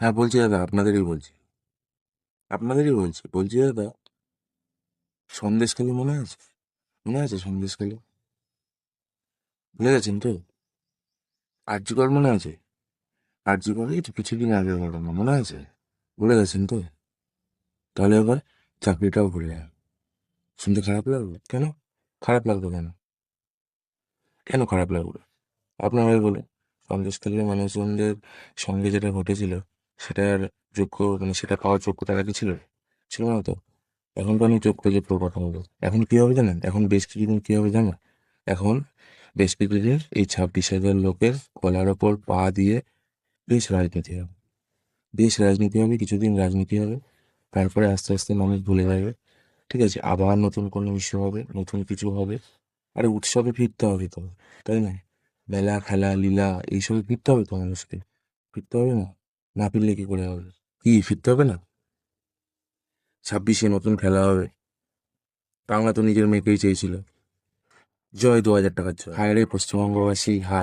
হ্যাঁ বলছি দাদা, আপনাদেরই বলছি দাদা, সন্দেশখালি মনে আছে সন্দেশখালি? ভুলে গেছেন তো? আরজিকর মনে আছে? আরজিকর এই তো কিছুদিন আগে ঘটনা, মনে আছে? ভুলে গেছেন তো? তাহলে এবার চাকরিটাও ভুলে যান। শুনতে খারাপ লাগলো কেন? খারাপ লাগলো কেন? কেন খারাপ লাগলো? আপনারাই বলে, সন্দেশখালীর মানুষজনদের সঙ্গে যেটা ঘটেছিল সেটার যোগ্য, মানে সেটা পাওয়ার যোগ্যতা তারা কি ছিল? ছিল না তো। এখন তো অনেক যোগ্য কথা হলো। এখন কি হবে জানেন? এখন বেশ কিছুদিন কি হবে জানেন? এখন বেশ কিছুদিন এই 26,000 লোকের গলার ওপর পা দিয়ে বেশ রাজনীতি হবে। কিছুদিন রাজনীতি হবে। তারপরে আস্তে আস্তে মানুষ ভুলে যাবে। ঠিক আছে, আবার নতুন কোনো ইস্যু হবে, নতুন কিছু হবে। আরে উৎসবে ফিরতে হবে তো, তাই না? মেলা খেলা লীলা এইসবে ফিরতে হবে তো মানুষকে। ফিরতে হবে না? না ফিরলে কি করে হবে? কি ফিরতে হবে না? 26-এ নতুন খেলা হবে। বাংলা তো নিজের মেয়েকেই চেয়েছিল। জয় 2000 টাকার জয়, হায় রে পশ্চিমবঙ্গবাসী হায়।